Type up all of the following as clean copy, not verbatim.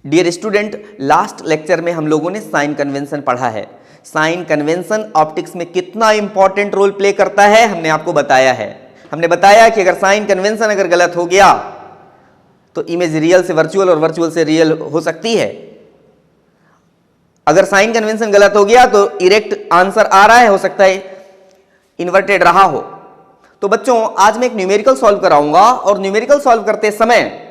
Dear student, last lecture में हम लोगों ने साइन कन्वेंशन पढ़ा है। साइन कन्वेंशन ऑप्टिक्स में कितना इंपॉर्टेंट रोल प्ले करता है हमने आपको बताया है। हमने बताया कि अगर साइन कन्वेंशन अगर गलत हो गया तो इमेज रियल से वर्चुअल और वर्चुअल से रियल हो सकती है। अगर साइन कन्वेंशन गलत हो गया तो इरेक्ट आंसर आ रहा है, हो सकता है इन्वर्टेड रहा हो। तो बच्चों, आज मैं एक न्यूमेरिकल सॉल्व कराऊंगा और न्यूमेरिकल सॉल्व करते समय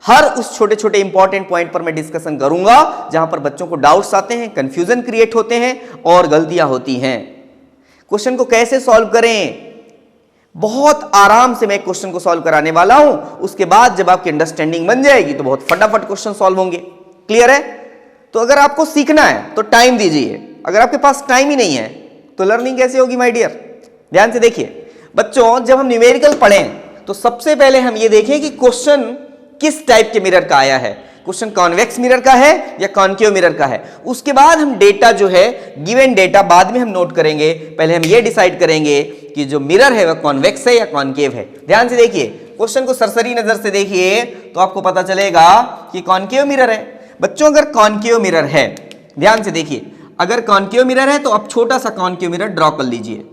हर उस छोटे छोटे इंपॉर्टेंट पॉइंट पर मैं डिस्कशन करूंगा जहां पर बच्चों को डाउट्स आते हैं, कंफ्यूजन क्रिएट होते हैं और गलतियां होती हैं। क्वेश्चन को कैसे सॉल्व करें, बहुत आराम से मैं क्वेश्चन को सॉल्व कराने वाला हूं। उसके बाद जब आपकी अंडरस्टैंडिंग बन जाएगी तो बहुत फटाफट क्वेश्चन सॉल्व होंगे। क्लियर है? तो अगर आपको सीखना है तो टाइम दीजिए, अगर आपके पास टाइम ही नहीं है तो लर्निंग कैसे होगी माय डियर? ध्यान से देखिए बच्चों, जब हम न्यूमेरिकल पढ़ें तो सबसे पहले हम ये देखें कि क्वेश्चन किस टाइप के मिरर का आया है। क्वेश्चन कॉन्वेक्स मिरर का है या कॉन्केव मिरर का है। उसके बाद हम डेटा जो है, गिवन डेटा बाद में हम नोट करेंगे। पहले हम ये डिसाइड करेंगे कि जो मिरर है वह कॉन्वेक्स है या कॉन्केव है। ध्यान से देखिए, क्वेश्चन को सरसरी नजर से देखिए तो आपको पता चलेगा कि कॉन्केव मिरर है। बच्चों, अगर कॉन्केव मिरर है, ध्यान से देखिए, अगर कॉन्केव मिरर है तो आप छोटा सा कॉन्केव मिरर ड्रॉ कर लीजिए।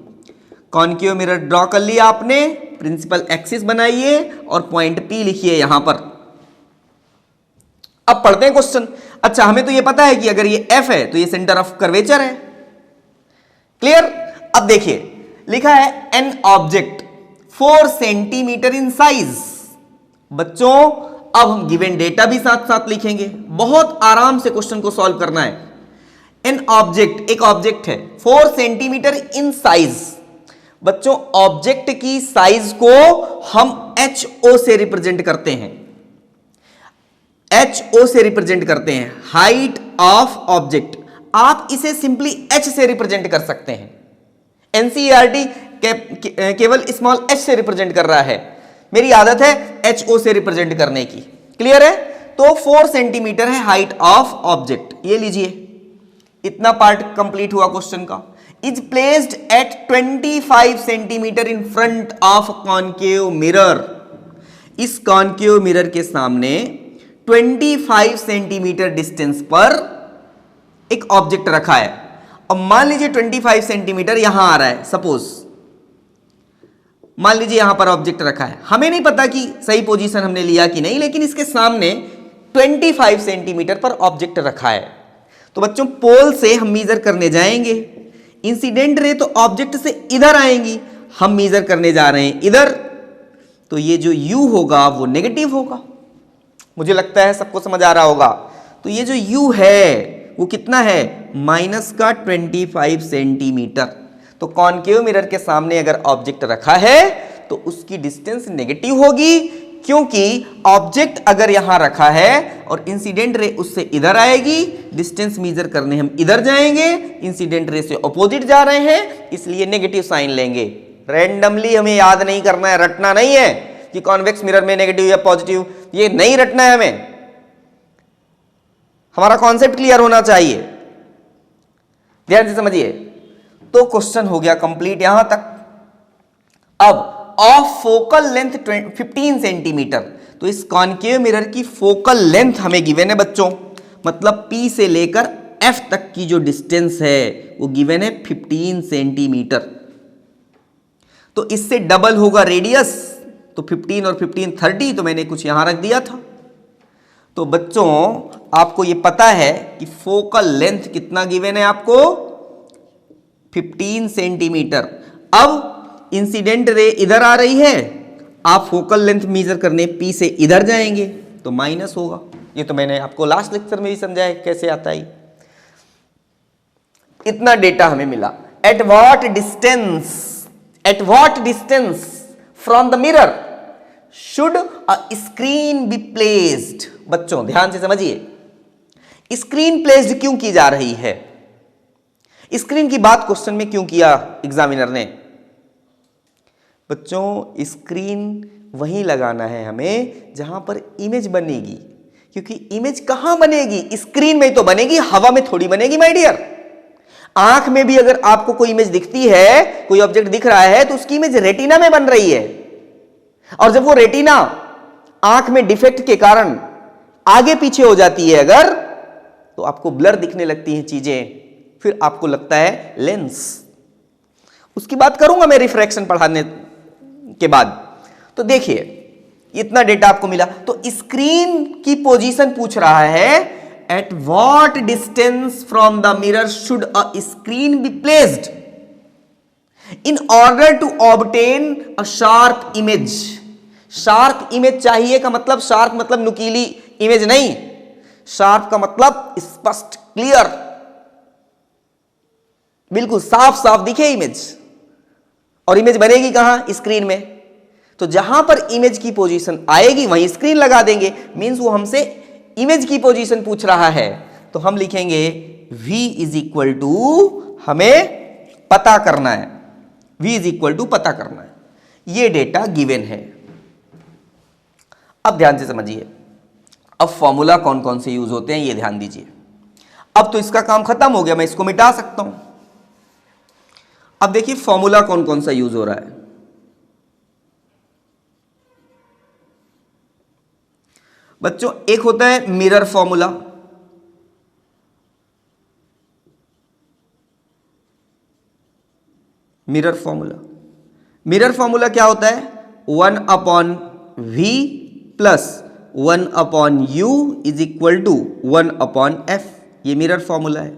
कॉन्केव मिरर ड्रॉ कर लिया आपने, प्रिंसिपल एक्सिस बनाइए और पॉइंट P लिखिए यहां पर। अब पढ़ते हैं क्वेश्चन। अच्छा, हमें तो ये पता है कि अगर ये F है तो ये सेंटर ऑफ कर्वेचर है। क्लियर? अब देखिए लिखा है an object 4 centimetre in size. बच्चों, अब हम गिवन डेटा भी साथ साथ लिखेंगे। बहुत आराम से क्वेश्चन को सॉल्व करना है। एन ऑब्जेक्ट, एक ऑब्जेक्ट है 4 सेंटीमीटर इन साइज। बच्चों, ऑब्जेक्ट की साइज को हम HO से रिप्रेजेंट करते हैं। HO से रिप्रेजेंट करते हैं, हाइट ऑफ ऑब्जेक्ट। आप इसे सिंपली H से रिप्रेजेंट कर सकते हैं। NCERT केवल स्मॉल h से रिप्रेजेंट कर रहा है। मेरी आदत है HO से रिप्रेजेंट करने की। क्लियर है? तो 4 सेंटीमीटर है हाइट ऑफ ऑब्जेक्ट। ये लीजिए, इतना पार्ट कंप्लीट हुआ क्वेश्चन का। Is placed at 25 centimetre in front of concave mirror. इस कॉन्केव मिरर के सामने 25 सेंटीमीटर डिस्टेंस पर एक ऑब्जेक्ट रखा है। अब मान लीजिए 25 सेंटीमीटर यहां आ रहा है, सपोज मान लीजिए यहां पर ऑब्जेक्ट रखा है। हमें नहीं पता कि सही पोजीशन हमने लिया कि नहीं, लेकिन इसके सामने 25 सेंटीमीटर पर ऑब्जेक्ट रखा है। तो बच्चों, पोल से हम मीजर करने जाएंगे। इंसिडेंट रे तो ऑब्जेक्ट से इधर आएंगी, हम मीजर करने जा रहे हैं इधर, तो ये जो U होगा वो नेगेटिव होगा। मुझे लगता है सबको समझ आ रहा होगा। तो ये जो U है वो कितना है, माइनस का 25 सेंटीमीटर। तो कॉन्केव मिरर के सामने अगर ऑब्जेक्ट रखा है तो उसकी डिस्टेंस नेगेटिव होगी, क्योंकि ऑब्जेक्ट अगर यहां रखा है और इंसिडेंट रे उससे इधर आएगी, डिस्टेंस मेजर करने हम इधर जाएंगे, इंसिडेंट रे से ऑपोजिट जा रहे हैं, इसलिए नेगेटिव साइन लेंगे। रैंडमली हमें याद नहीं करना है, रटना नहीं है कि कॉन्वेक्स मिरर में नेगेटिव या पॉजिटिव, ये नहीं रटना है हमें। हमारा कॉन्सेप्ट क्लियर होना चाहिए। ध्यान से समझिए। तो क्वेश्चन हो गया कंप्लीट यहां तक। अब ऑफ फोकल लेंथ 15 सेंटीमीटर, तो इस कॉन्केव मिरर की फोकल लेंथ हमें गिवन है बच्चों, मतलब P से लेकर F तक की जो डिस्टेंस है वो गिवन है 15 सेंटीमीटर। तो इससे डबल होगा रेडियस, तो 15 और 15 30, तो मैंने कुछ यहां रख दिया था। तो बच्चों, आपको ये पता है कि फोकल लेंथ कितना गिवन है आपको, 15 सेंटीमीटर। अब इंसिडेंट रे इधर आ रही है, आप फोकल लेंथ मेजर करने P से इधर जाएंगे तो माइनस होगा। ये तो मैंने आपको लास्ट लेक्चर में भी समझाया कैसे आता है। इतना डेटा हमें मिला। Eight what distance from the mirror should a screen be placed. बच्चों, ध्यान से समझिए, स्क्रीन प्लेस्ड क्यों की जा रही है, स्क्रीन की बात क्वेश्चन में क्यों किया एग्जामिनर ने। बच्चों, स्क्रीन वहीं लगाना है हमें जहां पर इमेज बनेगी, क्योंकि इमेज कहां बनेगी, स्क्रीन में तो बनेगी, हवा में थोड़ी बनेगी माय डियर। आंख में भी अगर आपको कोई इमेज दिखती है, कोई ऑब्जेक्ट दिख रहा है, तो उसकी इमेज रेटिना में बन रही है। और जब वो रेटिना आंख में डिफेक्ट के कारण आगे पीछे हो जाती है अगर, तो आपको ब्लर दिखने लगती हैं चीजें, फिर आपको लगता है लेंस। उसकी बात करूंगा मैं रिफ्रैक्शन पढ़ाने के बाद। तो देखिए इतना डेटा आपको मिला। तो स्क्रीन की पोजीशन पूछ रहा है, at what distance from the mirror should a screen be placed in order to obtain a sharp image. Sharp image चाहिए का मतलब, शार्प मतलब नुकीली इमेज नहीं, शार्प का मतलब स्पष्ट, क्लियर, बिल्कुल साफ साफ दिखे इमेज। और इमेज बनेगी कहां? स्क्रीन में। तो जहां पर इमेज की पोजीशन आएगी वहीं स्क्रीन लगा देंगे। मींस वो हमसे इमेज की पोजीशन पूछ रहा है, तो हम लिखेंगे v इज इक्वल टू, हमें पता करना है, v इज इक्वल टू पता करना है। ये डेटा गिवन है। अब ध्यान से समझिए, अब फॉर्मूला कौन कौन से यूज होते हैं ये ध्यान दीजिए। अब तो इसका काम खत्म हो गया, मैं इसको मिटा सकता हूं। अब देखिए फॉर्मूला कौन कौन सा यूज हो रहा है। बच्चों एक होता है mirror formula, mirror formula. Mirror formula क्या होता है? 1/v plus 1/u is equal to 1/f। ये मिरर फॉर्मूला है।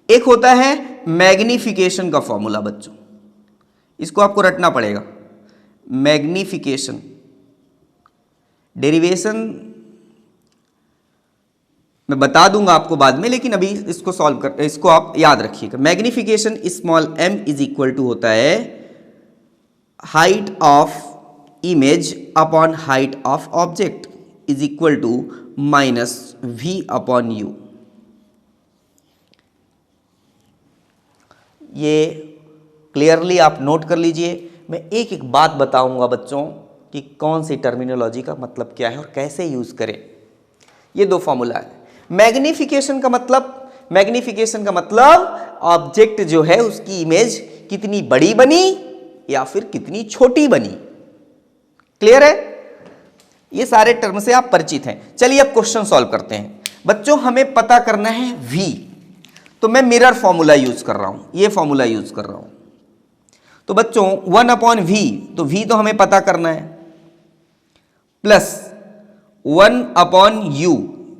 एक होता है मैग्निफिकेशन का फॉर्मूला। बच्चों इसको आपको रटना पड़ेगा। मैग्निफिकेशन डेरिवेशन मैं बता दूंगा आपको बाद में, लेकिन अभी इसको सॉल्व कर, इसको आप याद रखिएगा। Magnification small m is equal to होता है height of image upon height of object is equal to -v/u। ये क्लियरली आप नोट कर लीजिए। मैं एक एक बात बताऊंगा बच्चों कि कौन सी टर्मिनोलॉजी का मतलब क्या है और कैसे यूज करें। ये दो फॉर्मूला है। मैग्निफिकेशन का मतलब ऑब्जेक्ट जो है उसकी इमेज कितनी बड़ी बनी या फिर कितनी छोटी बनी। क्लियर है? ये सारे टर्म से आप परिचित हैं। चलिए अब क्वेश्चन सॉल्व करते हैं। बच्चों हमें पता करना है v, तो मैं मिरर फॉर्मूला यूज कर रहा हूं, ये फॉर्मूला यूज कर रहा हूं। तो बच्चों 1/v, तो v तो हमें पता करना है, प्लस 1/u,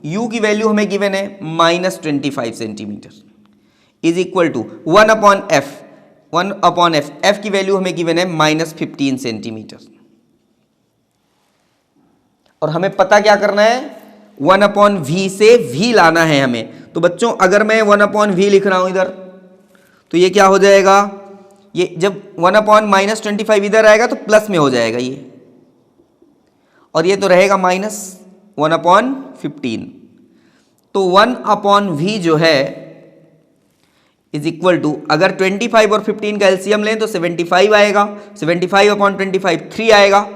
u की वैल्यू हमें गिवन है -25 centimetre is equal to 1/f, 1/f, f की वैल्यू हमें गिवन है -15 सेंटीमीटर। और हमें पता क्या करना है? 1/v से v लाना है हमें। तो बच्चों अगर मैं 1/v लिख रहा हूं इधर, तो ये क्या हो जाएगा? ये जब 1/-25 इधर आएगा तो प्लस में हो जाएगा ये, और ये तो रहेगा -1/15। तो 1/v जो है इज इक्वल टू, अगर 25 और 15 का एलसीएम लें तो 75 आएगा, 75/25 3 आएगा,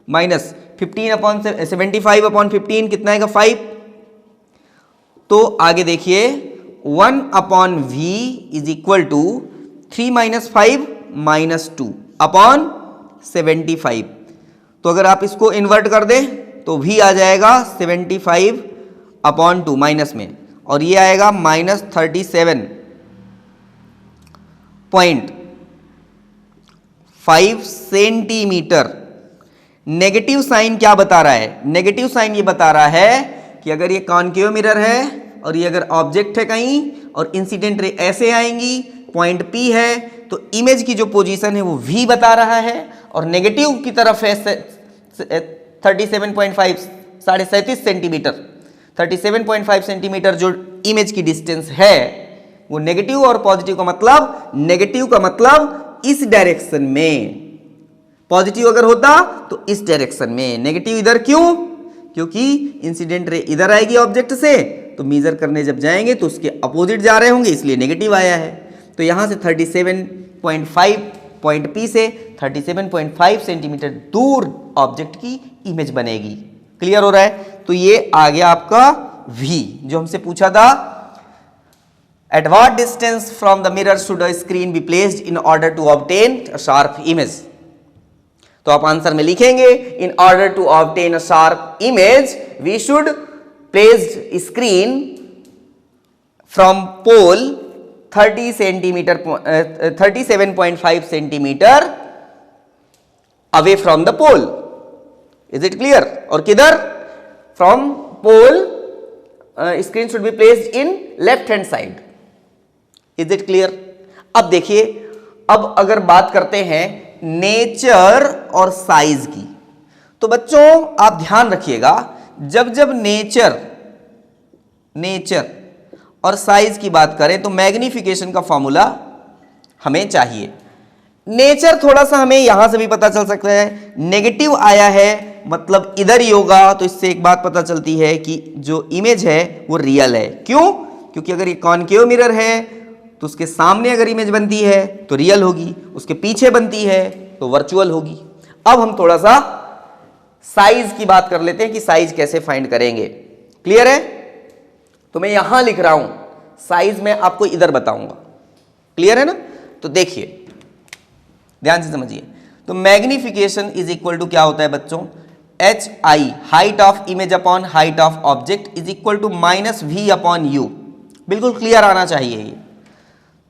माइनस 75/15 कितना आएगा? 5। तो आगे देखिए 1/v इज इक्वल टू 3 - 5 -2/75। तो अगर आप इसको इन्वर्ट कर दें तो v आ जाएगा 75/2 माइनस में, और ये आएगा -37.5 सेंटीमीटर। नेगेटिव साइन क्या बता रहा है? नेगेटिव साइन ये बता रहा है कि अगर ये कॉन्केव मिरर है और ये अगर ऑब्जेक्ट है कहीं और इंसिडेंट रे ऐसे आएंगी, पॉइंट P है, तो इमेज की जो पोजीशन है वो V बता रहा है, और नेगेटिव की तरफ है 37.5 37 सेंटीमीटर, 37.5 सेंटीमीटर जो इमेज की डिस्टेंस है वो नेगेटिव, और पॉजिटिव का मतलब, नेगेटिव का मतलब इस डायरेक्शन में, पॉजिटिव अगर होता तो इस डायरेक्शन में, नेगेटिव इधर क्यों? क्योंकि इंसिडेंट रे इधर आएगी ऑब्जेक्ट से, तो मेजर करने जब जाएंगे तो उसके अपोजिट जा रहे होंगे, इसलिए नेगेटिव आया है। तो यहां से 37.5 पॉइंट P से 37.5 सेंटीमीटर दूर ऑब्जेक्ट की इमेज बनेगी। क्लियर हो रहा है? तो ये आ गया आपका V जो हमसे पूछा था, at what distance from the mirror should a screen be placed in order to obtain a sharp image. तो आप आंसर में लिखेंगे in order to obtain a sharp image we should placed screen from pole 30 centimetre 37.5 centimetre away from the pole. Is it clear? और किधर? From pole screen should be placed in left hand side. Is it clear? अब देखिए, अब अगर बात करते हैं nature और साइज की, तो बच्चों आप ध्यान रखिएगा, जब जब नेचर और साइज की बात करें तो मैग्निफिकेशन का फॉर्मूला हमें चाहिए। नेचर थोड़ा सा हमें यहां से भी पता चल सकता है, नेगेटिव आया है मतलब इधर ही होगा, तो इससे एक बात पता चलती है कि जो इमेज है वो रियल है। क्यों? क्योंकि अगर ये कॉनकेव मिरर है तो उसके सामने अगर इमेज बनती है तो रियल होगी, उसके पीछे बनती है तो वर्चुअल होगी। अब हम थोड़ा सा साइज की बात कर लेते हैं कि साइज कैसे फाइंड करेंगे। क्लियर है? तो मैं यहां लिख रहा हूं, साइज मैं आपको इधर बताऊंगा। क्लियर है ना? तो देखिए, ध्यान से समझिए। तो मैग्निफिकेशन इज इक्वल टू क्या होता है बच्चों? H i, height of image upon height of object, is equal to minus v upon u. बिल्कुल क्लियर आना चाहिए ये।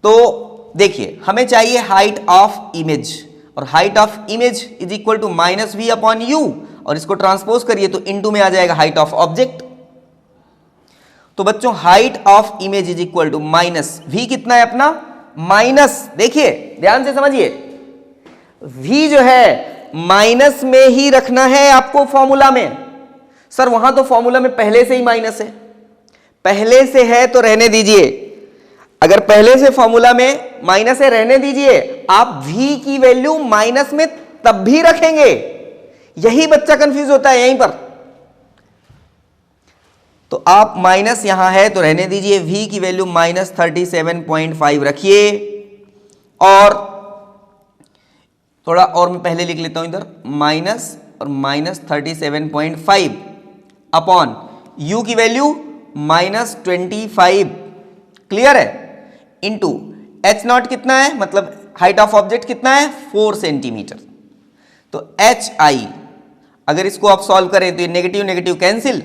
तो देखिए, हमें चाहिए हाइट ऑफ इमेज, और height of image is equal to minus v upon u, और इसको ट्रांसपोज करिए तो इनटू में आ जाएगा हाइट ऑफ ऑब्जेक्ट। तो बच्चों height of image is equal to minus v, कितना है अपना? माइनस, देखिए ध्यान से समझिए, v जो है माइनस में ही रखना है आपको फॉर्मूला में। सर वहां तो फॉर्मूला में पहले से ही माइनस है। पहले से है तो रहने दीजिए, अगर पहले से फॉर्मूला में माइनस है रहने दीजिए, आप v की वैल्यू माइनस में तब भी रखेंगे। यही बच्चा कंफ्यूज होता है यहीं पर। तो आप माइनस यहां है तो रहने दीजिए, v की वैल्यू माइनस 37.5 रखिए, और थोड़ा और मैं पहले लिख लेता हूं इधर, माइनस और माइनस 37.5 अपॉन u की वैल्यू माइनस 25। क्लियर है? इंटू एच नॉट कितना है, मतलब हाइट ऑफ ऑब्जेक्ट कितना है? 4 सेंटीमीटर। तो एच आई, अगर इसको आप सॉल्व करें तो ये नेगेटिव नेगेटिव कैंसिल,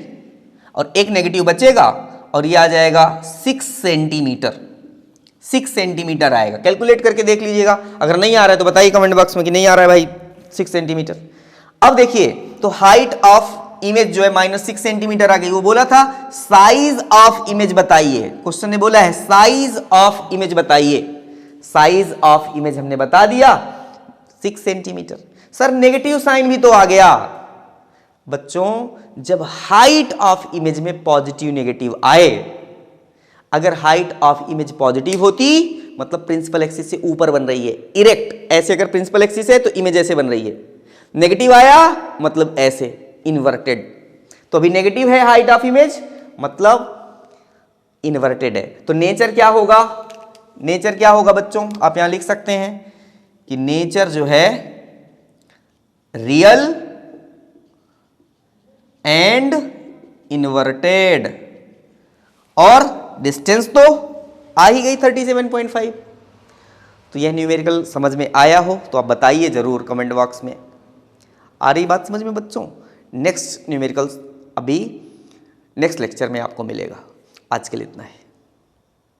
और एक नेगेटिव बचेगा, और ये आ जाएगा 6 सेंटीमीटर। 6 सेंटीमीटर आएगा। कैलकुलेट करके देख लीजिएगा, अगर नहीं आ रहा है तो बताइए कमेंट बॉक्स में कि नहीं आ रहा है भाई 6 सेंटीमीटर। अब देखिए, तो हाइट ऑफ इमेज जो है माइनस 6 सेंटीमीटर आ गई। वो बोला था साइज ऑफ इमेज बताइए, क्वेश्चन ने बोला है साइज ऑफ इमेज बताइए। साइज ऑफ इमेज हमने बता दिया 6 सेंटीमीटर। सर नेगेटिव साइन भी तो आ गया। बच्चों जब हाइट ऑफ इमेज में पॉजिटिव नेगेटिव आए, अगर हाइट ऑफ इमेज पॉजिटिव होती मतलब प्रिंसिपल एक्सिस से ऊपर बन रही है, इरेक्ट, ऐसे अगर प्रिंसिपल एक्सिस है तो इमेज ऐसे बन रही है। नेगेटिव आया मतलब ऐसे इन्वर्टेड। तो अभी नेगेटिव है हाइट ऑफ इमेज मतलब इन्वर्टेड है। तो नेचर क्या होगा? नेचर क्या होगा बच्चों? आप यहां लिख सकते हैं कि नेचर जो है रियल एंड इन्वर्टेड, और डिस्टेंस तो आ ही गई 37.5। तो यह न्यूमेरिकल समझ में आया हो तो आप बताइए जरूर कमेंट बॉक्स में। आ रही बात समझ में बच्चों? नेक्स्ट न्यूमेरिकल्स अभी नेक्स्ट लेक्चर में आपको मिलेगा। आज के लिए इतना है।